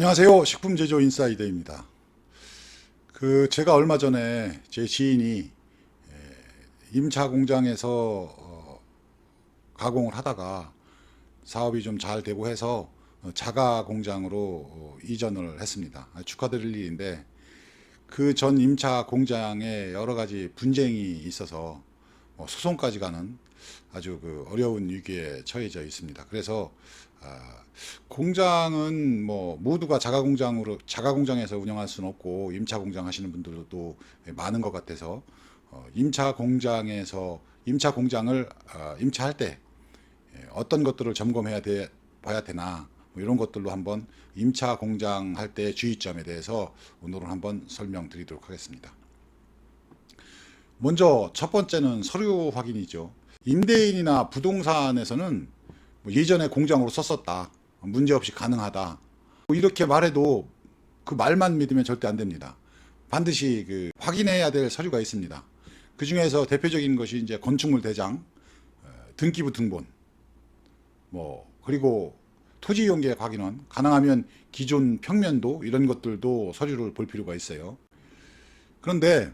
안녕하세요. 식품제조 인사이드입니다. 제가 얼마 전에 제 지인이 임차 공장에서 가공을 하다가 사업이 좀 잘 되고 해서 자가 공장으로 이전을 했습니다. 축하드릴 일인데 그 전 임차 공장에 여러 가지 분쟁이 있어서 소송까지 가는 아주 어려운 위기에 처해져 있습니다. 그래서 공장은 모두가 자가 공장에서 운영할 수는 없고 임차 공장 하시는 분들도 또 많은 것 같아서 임차 공장에서 임차 공장을 임차할 때 어떤 것들을 봐야 되나 이런 것들로 한번 임차 공장 할 때 주의점에 대해서 오늘은 한번 설명드리도록 하겠습니다. 먼저 첫 번째는 서류 확인이죠. 임대인이나 부동산에서는 예전에 공장으로 썼었다, 문제없이 가능하다, 이렇게 말해도 그 말만 믿으면 절대 안 됩니다. 반드시 확인해야 될 서류가 있습니다. 그 중에서 대표적인 것이 이제 건축물 대장, 등기부 등본, 그리고 토지 이용계획 확인원, 가능하면 기존 평면도, 이런 것들도 서류를 볼 필요가 있어요. 그런데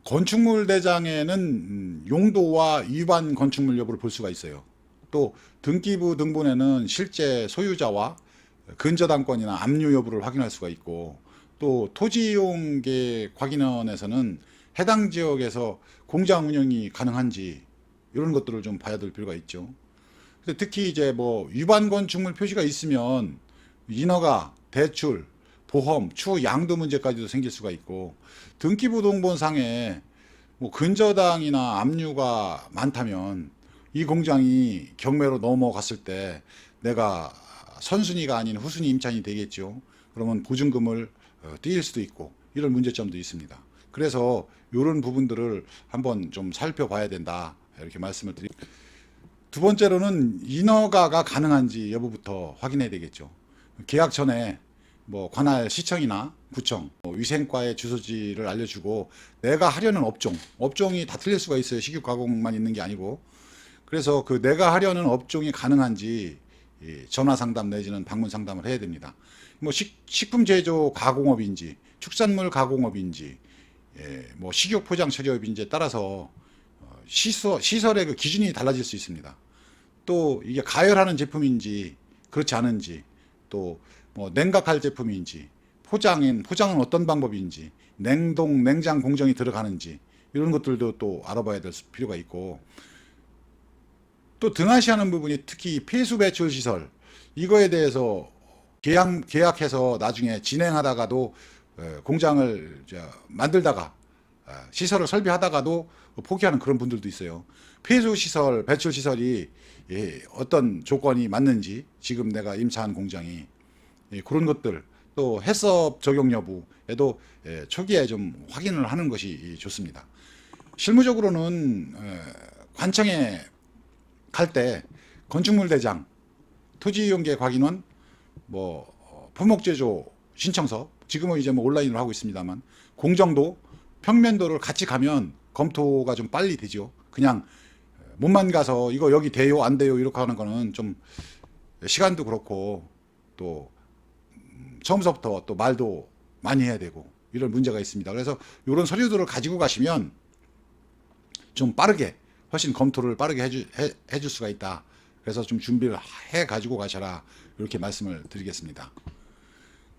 건축물 대장에는 용도와 위반 건축물 여부를 볼 수가 있어요. 또 등기부 등본에는 실제 소유자와 근저당권이나 압류 여부를 확인할 수가 있고, 또 토지 이용계획 확인원에서는 해당 지역에서 공장 운영이 가능한지 이런 것들을 좀 봐야 될 필요가 있죠. 근데 특히 이제 위반 건축물 표시가 있으면 인허가, 대출, 보험, 추후 양도 문제까지도 생길 수가 있고, 등기부 등본상에 근저당이나 압류가 많다면 이 공장이 경매로 넘어갔을 때 내가 선순위가 아닌 후순위 임차인이 되겠죠. 그러면 보증금을 띄일 수도 있고 이런 문제점도 있습니다. 그래서 이런 부분들을 한번 좀 살펴봐야 된다, 이렇게 말씀을 드립니다. 두 번째로는 인허가가 가능한지 여부부터 확인해야 되겠죠. 계약 전에 관할 시청이나 구청, 위생과의 주소지를 알려주고 내가 하려는 업종이 다 틀릴 수가 있어요. 식육 가공만 있는 게 아니고. 그래서 내가 하려는 업종이 가능한지 전화 상담 내지는 방문 상담을 해야 됩니다. 식품 제조 가공업인지, 축산물 가공업인지, 식욕 포장 처리업인지에 따라서 시설의 기준이 달라질 수 있습니다. 또 이게 가열하는 제품인지 그렇지 않은지, 또 냉각할 제품인지, 포장은 어떤 방법인지, 냉장 공정이 들어가는지 이런 것들도 또 알아봐야 될 필요가 있고, 또 등한시하는 부분이 특히 폐수 배출 시설, 이거에 대해서 계약해서 나중에 진행하다가도 공장을 만들다가 시설을 설비하다가도 포기하는 그런 분들도 있어요. 폐수 시설, 배출 시설이 어떤 조건이 맞는지, 지금 내가 임차한 공장이 그런 것들, 또 해썹 적용 여부에도 초기에 좀 확인을 하는 것이 좋습니다. 실무적으로는 관청에 갈 때 건축물 대장, 토지이용계획 확인원, 토목제조 신청서, 지금은 이제 온라인으로 하고 있습니다만 공정도, 평면도를 같이 가면 검토가 좀 빨리 되죠. 그냥 몸만 가서 이거 여기 돼요 안 돼요 이렇게 하는 거는 좀 시간도 그렇고, 또 처음서부터 또 말도 많이 해야 되고 이런 문제가 있습니다. 그래서 이런 서류들을 가지고 가시면 좀 훨씬 검토를 빠르게 해줄 수가 있다. 그래서 좀 준비를 해 가지고 가셔라, 이렇게 말씀을 드리겠습니다.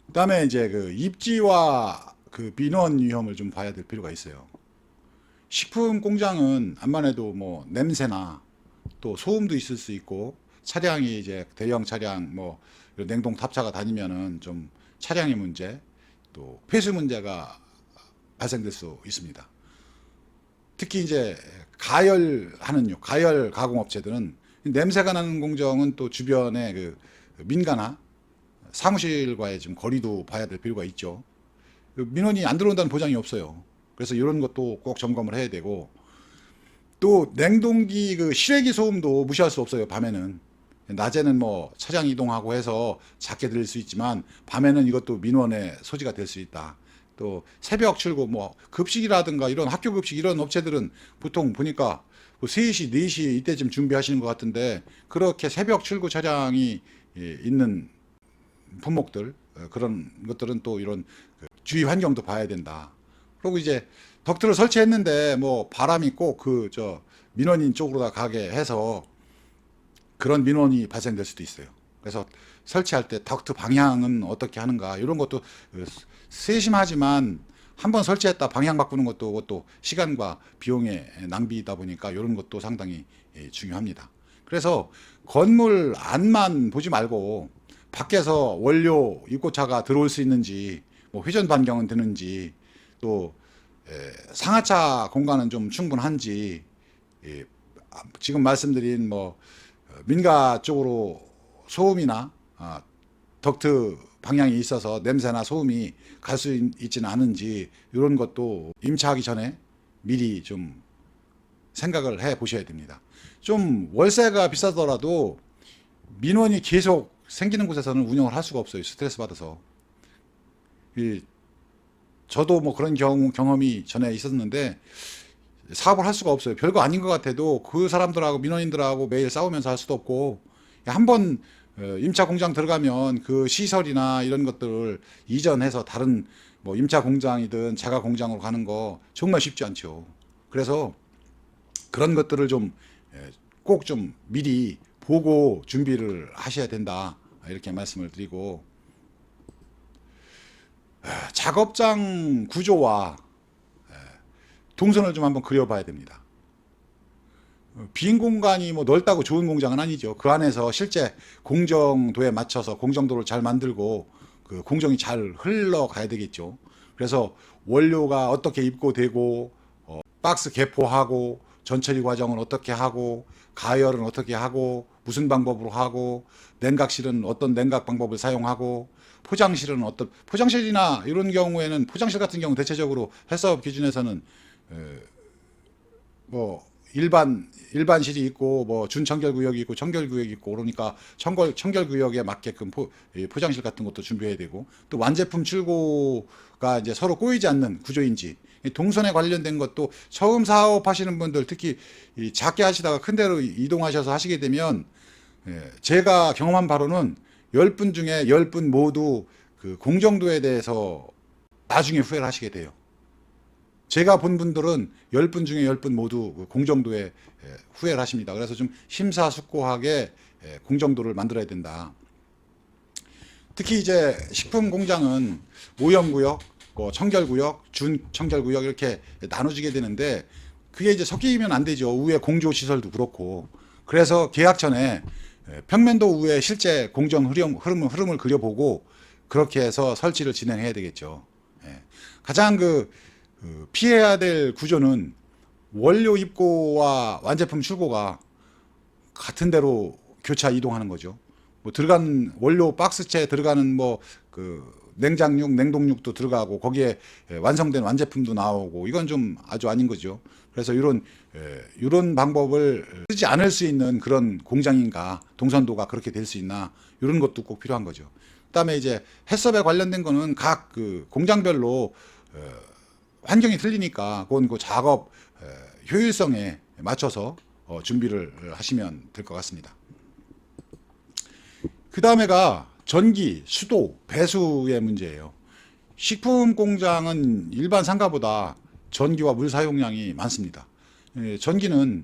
그다음에 이제 입지와 민원 위험을 좀 봐야 될 필요가 있어요. 식품 공장은 암만 해도 냄새나 또 소음도 있을 수 있고, 차량이 이제 대형 차량 냉동 탑차가 다니면은 좀 차량의 문제, 또 폐수 문제가 발생될 수 있습니다. 특히 이제 가열 가공업체들은 냄새가 나는 공정은 또 주변의 민가나 사무실과의 좀 거리도 봐야 될 필요가 있죠. 민원이 안 들어온다는 보장이 없어요. 그래서 이런 것도 꼭 점검을 해야 되고, 또 냉동기 실외기 소음도 무시할 수 없어요. 밤에는, 낮에는 차량 이동하고 해서 작게 들릴 수 있지만 밤에는 이것도 민원의 소지가 될 수 있다. 또 새벽 출고, 급식이라든가 이런 학교 급식 이런 업체들은 보통 보니까 3시, 4시 이때쯤 준비하시는 것 같은데, 그렇게 새벽 출고 차량이 있는 품목들, 그런 것들은 또 이런 주위 환경도 봐야 된다. 그리고 이제 덕트를 설치했는데 뭐 바람이 꼭 그 저 민원인 쪽으로 다 가게 해서 그런 민원이 발생될 수도 있어요. 그래서 설치할 때 덕트 방향은 어떻게 하는가 이런 것도 세심하지만 한번 설치했다 방향 바꾸는 것도 그것도 시간과 비용의 낭비이다 보니까 이런 것도 상당히 중요합니다. 그래서 건물 안만 보지 말고 밖에서 원료 입고차가 들어올 수 있는지 뭐 회전 반경은 되는지 또 상하차 공간은 좀 충분한지 지금 말씀드린 뭐 민가 쪽으로 소음이나 덕트 방향이 있어서 냄새나 소음이 갈 수 있지는 않은지 이런 것도 임차하기 전에 미리 좀 생각을 해 보셔야 됩니다. 좀 월세가 비싸더라도 민원이 계속 생기는 곳에서는 운영을 할 수가 없어요. 스트레스 받아서. 저도 뭐 그런 경험이 전에 있었는데 사업을 할 수가 없어요. 별거 아닌 것 같아도 그 사람들하고 민원인들하고 매일 싸우면서 할 수도 없고 한번 임차 공장 들어가면 그 시설이나 이런 것들을 이전해서 다른 뭐 임차 공장이든 자가 공장으로 가는 거 정말 쉽지 않죠. 그래서 그런 것들을 좀 꼭 좀 미리 보고 준비를 하셔야 된다. 이렇게 말씀을 드리고 작업장 구조와 동선을 좀 한번 그려봐야 됩니다. 빈 공간이 뭐 넓다고 좋은 공장은 아니죠. 그 안에서 실제 공정도에 맞춰서 공정도를 잘 만들고 그 공정이 잘 흘러가야 되겠죠. 그래서 원료가 어떻게 입고되고 박스 개포하고 전처리 과정을 어떻게 하고 가열은 어떻게 하고 무슨 방법으로 하고 냉각실은 어떤 냉각 방법을 사용하고 포장실은 어떤 포장실이나 이런 경우에는 포장실 같은 경우 대체적으로 해사업 기준에서는 뭐 일반실이 있고 뭐 준청결 구역이 있고 청결 구역이 있고 그러니까 청결 구역에 맞게끔 포장실 같은 것도 준비해야 되고 또 완제품 출고가 이제 서로 꼬이지 않는 구조인지 동선에 관련된 것도 처음 사업하시는 분들 특히 작게 하시다가 큰 데로 이동하셔서 하시게 되면 제가 경험한 바로는 10분 중에 10분 모두 그 공정도에 대해서 나중에 후회를 하시게 돼요. 제가 본 분들은 10분 중에 10분 모두 그 공정도에 후회를 하십니다. 그래서 좀 심사숙고하게 공정도를 만들어야 된다. 특히 이제 식품 공장은 오염구역, 청결구역, 준청결구역 이렇게 나눠지게 되는데 그게 이제 섞이면 안 되죠. 우회 공조시설도 그렇고. 그래서 계약 전에 평면도 위에 실제 공정 흐름을 그려보고 그렇게 해서 설치를 진행해야 되겠죠. 가장 피해야 될 구조는 원료 입고와 완제품 출고가 같은 데로 교차 이동하는 거죠. 뭐 들어간 원료 박스채 들어가는 뭐 냉장육, 냉동육도 들어가고 거기에 완성된 완제품도 나오고 이건 좀 아주 아닌 거죠. 그래서 이런 방법을 쓰지 않을 수 있는 그런 공장인가 동선도가 그렇게 될 수 있나 이런 것도 꼭 필요한 거죠. 그다음에 이제 해썹에 관련된 거는 각 공장별로 환경이 틀리니까 그건 그 작업 효율성에 맞춰서 준비를 하시면 될 것 같습니다. 그 다음에가 전기, 수도, 배수의 문제예요. 식품 공장은 일반 상가보다 전기와 물 사용량이 많습니다. 전기는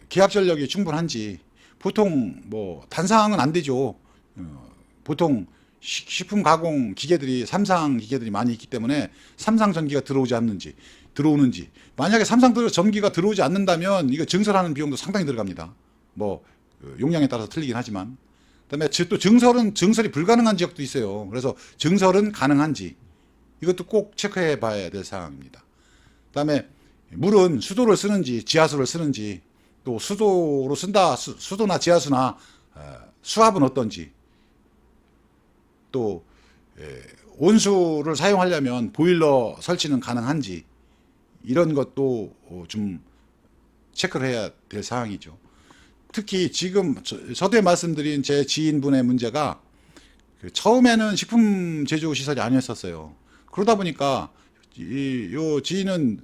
계약 전력이 충분한지 보통 뭐 단상은 안 되죠. 보통 식품 가공 기계들이 삼상 기계들이 많이 있기 때문에 삼상 전기가 들어오는지 만약에 삼상 전기가 들어오지 않는다면 이거 증설하는 비용도 상당히 들어갑니다. 뭐 용량에 따라서 틀리긴 하지만 그다음에 또 증설이 불가능한 지역도 있어요. 그래서 증설은 가능한지 이것도 꼭 체크해 봐야 될 사항입니다. 그다음에 물은 수도를 쓰는지 지하수를 쓰는지 또 수도로 쓴다 수도나 지하수나 수압은 어떤지 또 온수를 사용하려면 보일러 설치는 가능한지 이런 것도 좀 체크를 해야 될 사항이죠. 특히 지금 서두에 말씀드린 제 지인분의 문제가 처음에는 식품 제조 시설이 아니었었어요. 그러다 보니까 요 지인은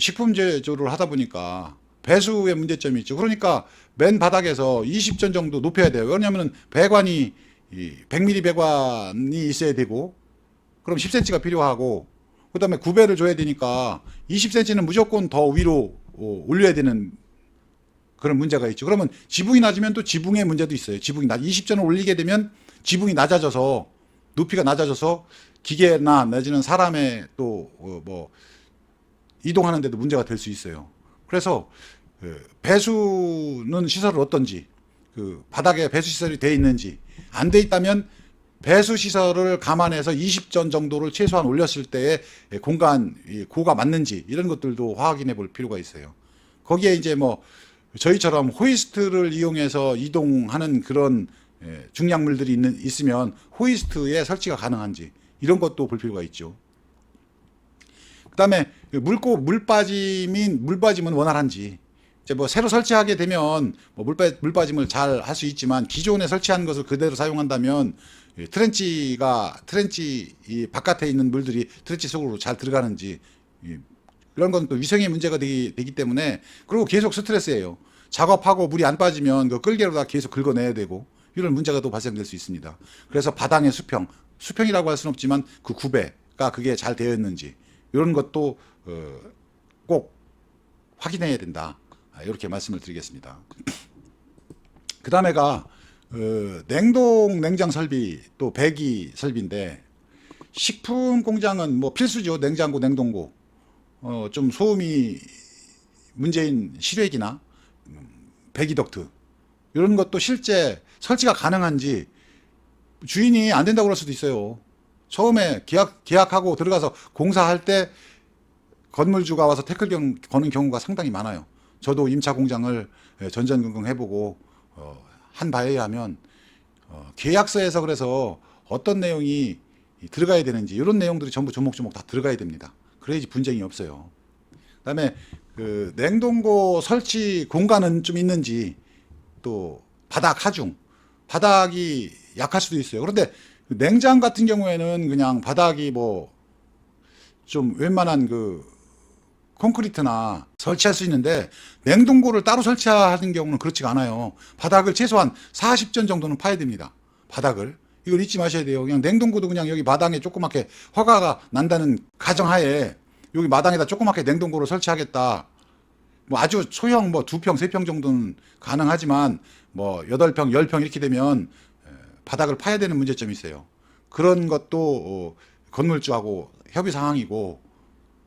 식품 제조를 하다 보니까 배수의 문제점이 있죠. 그러니까 맨 바닥에서 20전 정도 높여야 돼요. 왜냐하면 배관이 이 100mm 배관이 있어야 되고, 그럼 10cm가 필요하고, 그 다음에 구배를 줘야 되니까 20cm는 무조건 더 위로 올려야 되는 그런 문제가 있죠. 그러면 지붕이 낮으면 또 지붕의 문제도 있어요. 지붕이 20전을 올리게 되면 지붕이 낮아져서, 높이가 낮아져서 기계나 내지는 사람의 또 뭐 이동하는 데도 문제가 될 수 있어요. 그래서 배수는 시설을 어떤지, 그 바닥에 배수 시설이 돼 있는지, 안 돼 있다면 배수 시설을 감안해서 20전 정도를 최소한 올렸을 때의 공간 고가 맞는지, 이런 것들도 확인해 볼 필요가 있어요. 거기에 이제 뭐 저희처럼 호이스트를 이용해서 이동하는 그런 중량물들이 있으면 호이스트에 설치가 가능한지, 이런 것도 볼 필요가 있죠. 그다음에 물빠짐은 원활한지, 이제 뭐 새로 설치하게 되면 뭐 물빠짐을 잘 할 수 있지만, 기존에 설치한 것을 그대로 사용한다면 트렌치 이 바깥에 있는 물들이 트렌치 속으로 잘 들어가는지, 이런 건 또 위생의 문제가 되기 때문에, 그리고 계속 스트레스예요. 작업하고 물이 안 빠지면 그 끌개로다 계속 긁어내야 되고, 이런 문제가 또 발생될 수 있습니다. 그래서 바닥의 수평이라고 할 수는 없지만 그 구배가 그게 잘 되어 있는지, 이런 것도 꼭 확인해야 된다, 이렇게 말씀을 드리겠습니다. 그 다음에가 냉장 설비, 또 배기 설비인데, 식품 공장은 뭐 필수죠. 냉장고, 냉동고. 좀 소음이 문제인 실외기나 배기 덕트, 이런 것도 실제 설치가 가능한지, 주인이 안 된다고 그럴 수도 있어요. 처음에 계약하고 들어가서 공사할 때 건물주가 와서 태클 거는 경우가 상당히 많아요. 저도 임차 공장을 전전긍긍 해보고 한 바에 의하면 계약서에서 그래서 어떤 내용이 들어가야 되는지, 이런 내용들이 전부 조목조목 다 들어가야 됩니다. 그래야지 분쟁이 없어요. 그다음에 그 냉동고 설치 공간은 좀 있는지, 또 바닥 하중, 바닥이 약할 수도 있어요. 그런데 냉장 같은 경우에는 그냥 바닥이 뭐 좀 웬만한 그 콘크리트나 설치할 수 있는데, 냉동고를 따로 설치하는 경우는 그렇지가 않아요. 바닥을 최소한 40전 정도는 파야 됩니다. 바닥을. 이걸 잊지 마셔야 돼요. 그냥 냉동고도 그냥 여기 마당에 조그맣게 허가가 난다는 가정하에 여기 마당에다 조그맣게 냉동고를 설치하겠다, 뭐 아주 소형 뭐 2평, 3평 정도는 가능하지만 뭐 8평, 10평 이렇게 되면 바닥을 파야 되는 문제점이 있어요. 그런 것도 건물주하고 협의 사항이고,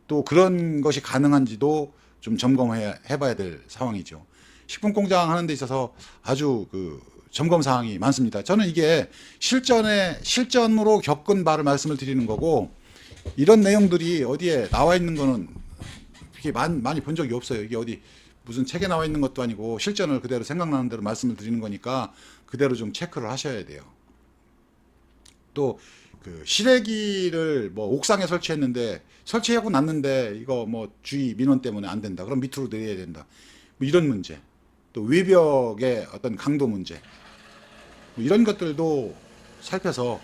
또 그런 것이 가능한지도 좀 점검해 봐야 될 상황이죠. 식품 공장 하는 데 있어서 아주 그 점검 사항이 많습니다. 저는 이게 실전으로 겪은 바를 말씀을 드리는 거고, 이런 내용들이 어디에 나와 있는 거는 그렇게 많이 본 적이 없어요. 이게 어디 무슨 책에 나와 있는 것도 아니고, 실전을 그대로 생각나는 대로 말씀을 드리는 거니까 그대로 좀 체크를 하셔야 돼요. 또 그 실외기를 뭐 옥상에 설치하고 났는데 이거 뭐 주의 민원 때문에 안 된다, 그럼 밑으로 내려야 된다, 뭐 이런 문제, 또 외벽의 어떤 강도 문제, 뭐 이런 것들도 살펴서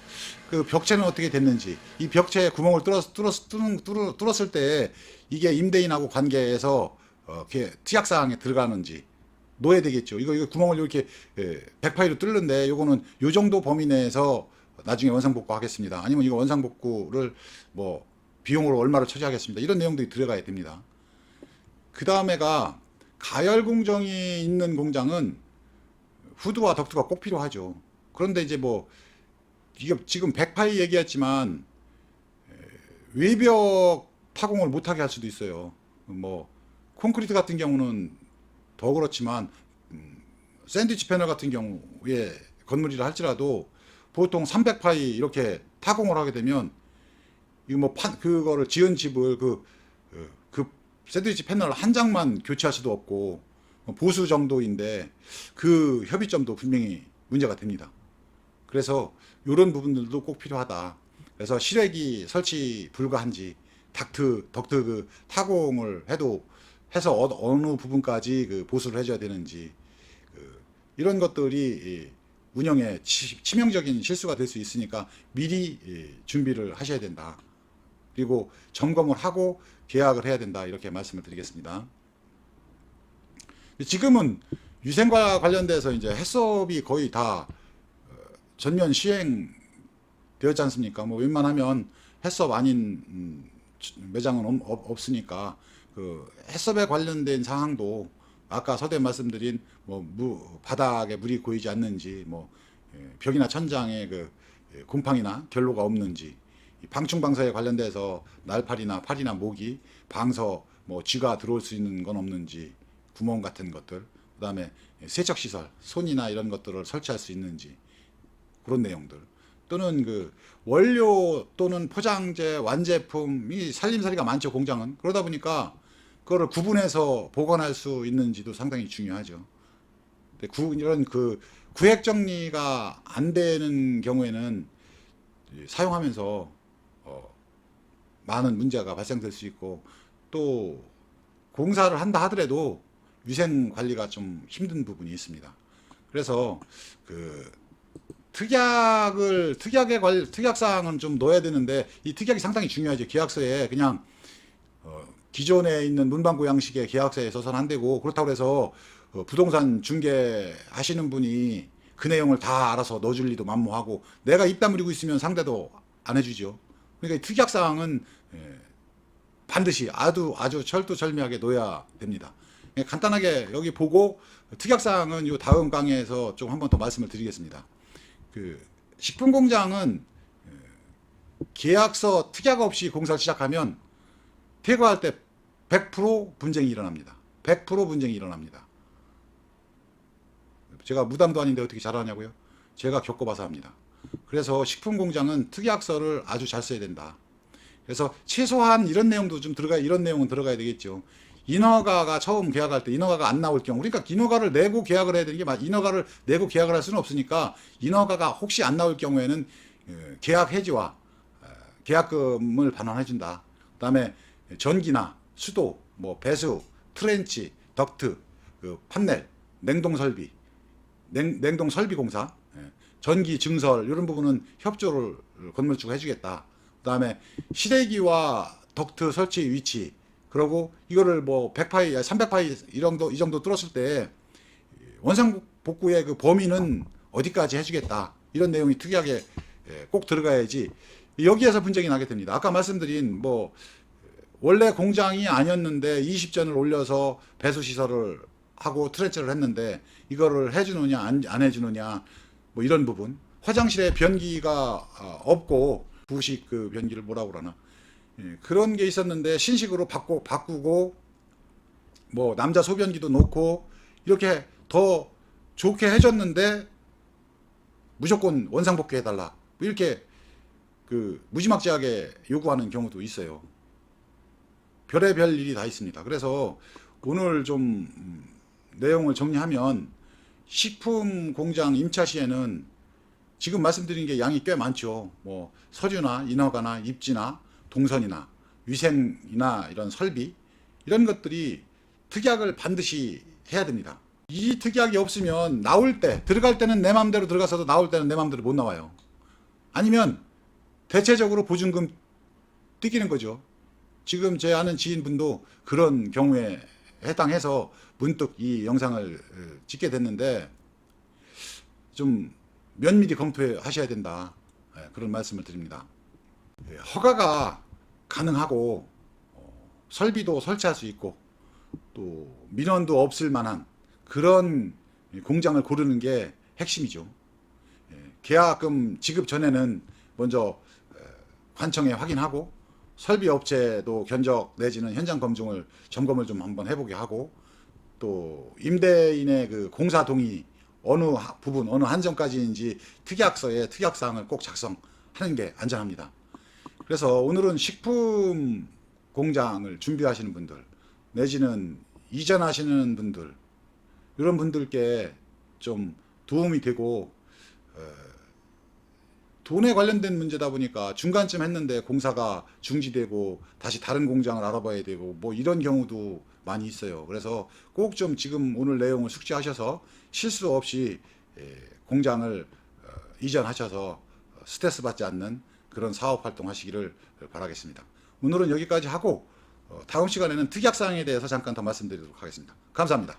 그 벽체는 어떻게 됐는지, 이 벽체에 구멍을 뚫었을 때 이게 임대인하고 관계해서 이렇게 특약사항에 들어가는지 놓아야 되겠죠. 이거 구멍을 이렇게 100파이로 뚫는데, 요거는 요 정도 범위 내에서 나중에 원상복구 하겠습니다, 아니면 이거 원상복구를 뭐 비용으로 얼마를 처리하겠습니다, 이런 내용들이 들어가야 됩니다. 그 다음에가 가열 공정이 있는 공장은 후드와 덕트가 꼭 필요하죠. 그런데 이제 뭐 이게 지금 100파이 얘기했지만 외벽 타공을 못하게 할 수도 있어요. 뭐 콘크리트 같은 경우는 더 그렇지만 샌드위치 패널 같은 경우에 건물이라 할지라도 보통 300파이 이렇게 타공을 하게 되면, 이거 뭐 그거를 지은 집을 그 샌드위치 패널 한 장만 교체할 수도 없고, 보수 정도인데 그 협의점도 분명히 문제가 됩니다. 그래서 이런 부분들도 꼭 필요하다. 그래서 실외기 설치 불가한지, 덕트 그 타공을 해서 어느 부분까지 그 보수를 해줘야 되는지, 이런 것들이 운영에 치명적인 실수가 될 수 있으니까 미리 준비를 하셔야 된다. 그리고 점검을 하고 계약을 해야 된다, 이렇게 말씀을 드리겠습니다. 지금은 위생과 관련돼서 이제 해썹이 거의 다 전면 시행되었지 않습니까? 뭐 웬만하면 해썹 아닌 매장은 없으니까 그 해썹에 관련된 사항도 아까 서두에 말씀드린 뭐 바닥에 물이 고이지 않는지, 뭐 벽이나 천장에 그 곰팡이나 결로가 없는지, 방충 방사에 관련돼서 날파리나 파리나 모기 방서 뭐 쥐가 들어올 수 있는 건 없는지, 구멍 같은 것들, 그다음에 세척 시설 손이나 이런 것들을 설치할 수 있는지, 그런 내용들, 또는 그 원료 또는 포장재 완제품이 살림살이가 많죠, 공장은. 그러다 보니까 그거를 구분해서 보관할 수 있는지도 상당히 중요하죠. 근데 이런 그 구획 정리가 안 되는 경우에는 사용하면서 많은 문제가 발생될 수 있고, 또 공사를 한다 하더라도 위생 관리가 좀 힘든 부분이 있습니다. 그래서 그 특약사항은 좀 넣어야 되는데, 이 특약이 상당히 중요하죠. 계약서에 그냥 기존에 있는 문방구 양식의 계약서에 써서는 안 되고, 그렇다고 해서 부동산 중개하시는 분이 그 내용을 다 알아서 넣어줄 리도 만무하고, 내가 입 다물고 있으면 상대도 안 해주죠. 그러니까 이 특약사항은 반드시 아주 철두철미하게 넣어야 됩니다. 간단하게 여기 보고 특약사항은 이 다음 강의에서 좀 한 번 더 말씀을 드리겠습니다. 그 식품공장은 계약서 특약 없이 공사를 시작하면 폐거할 때 100% 분쟁이 일어납니다. 100% 분쟁이 일어납니다. 제가 무당도 아닌데 어떻게 잘하냐고요? 제가 겪어봐서 합니다. 그래서 식품공장은 특약서를 아주 잘 써야 된다. 그래서 최소한 이런 내용도 좀 이런 내용은 들어가야 되겠죠. 인허가가 처음 계약할 때 인허가가 안 나올 경우, 그러니까 인허가를 내고 계약을 해야 되는 게 인허가를 내고 계약을 할 수는 없으니까, 인허가가 혹시 안 나올 경우에는 계약 해지와 계약금을 반환해 준다. 그다음에 전기나 수도, 뭐 배수, 트렌치, 덕트, 그 판넬, 냉동 설비, 냉동 설비 공사, 전기 증설, 이런 부분은 협조를 건물주가 해주겠다. 그다음에 시래기와 덕트 설치 위치, 그리고 이거를 뭐 100파이, 300파이 이 정도 뚫었을 때 원상복구의 그 범위는 어디까지 해주겠다. 이런 내용이 특이하게 꼭 들어가야지 여기에서 분쟁이 나게 됩니다. 아까 말씀드린 뭐 원래 공장이 아니었는데 20전을 올려서 배수 시설을 하고 트렌치를 했는데 이거를 해주느냐 안 해주느냐, 뭐 이런 부분. 화장실에 변기가 없고 부식 그 변기를 뭐라고 그러나, 그런 게 있었는데 신식으로 바꾸고 뭐 남자 소변기도 놓고 이렇게 더 좋게 해줬는데 무조건 원상복귀 해달라, 뭐 이렇게 그 무지막지하게 요구하는 경우도 있어요. 별의별 일이 다 있습니다. 그래서 오늘 좀 내용을 정리하면, 식품 공장 임차 시에는 지금 말씀드린 게 양이 꽤 많죠. 뭐 서류나 인허가나 입지나 동선이나 위생이나 이런 설비, 이런 것들이 특약을 반드시 해야 됩니다. 이 특약이 없으면 나올 때, 들어갈 때는 내 마음대로 들어가서도 나올 때는 내 마음대로 못 나와요. 아니면 대체적으로 보증금 뜯기는 거죠. 지금 제 아는 지인분도 그런 경우에 해당해서 문득 이 영상을 찍게 됐는데, 좀 면밀히 검토하셔야 된다, 그런 말씀을 드립니다. 허가가 가능하고 설비도 설치할 수 있고 또 민원도 없을 만한 그런 공장을 고르는 게 핵심이죠. 계약금 지급 전에는 먼저 관청에 확인하고, 설비 업체도 견적 내지는 현장 점검을 좀 한번 해보게 하고, 또 임대인의 그 공사 동의 어느 부분 어느 한정까지인지 특약서에 특약사항을 꼭 작성하는 게 안전합니다. 그래서 오늘은 식품 공장을 준비하시는 분들 내지는 이전하시는 분들, 이런 분들께 좀 도움이 되고, 돈에 관련된 문제다 보니까 중간쯤 했는데 공사가 중지되고 다시 다른 공장을 알아봐야 되고 뭐 이런 경우도 많이 있어요. 그래서 꼭 좀 지금 오늘 내용을 숙지하셔서 실수 없이 공장을 이전하셔서 스트레스 받지 않는 그런 사업 활동 하시기를 바라겠습니다. 오늘은 여기까지 하고 다음 시간에는 특약사항에 대해서 잠깐 더 말씀드리도록 하겠습니다. 감사합니다.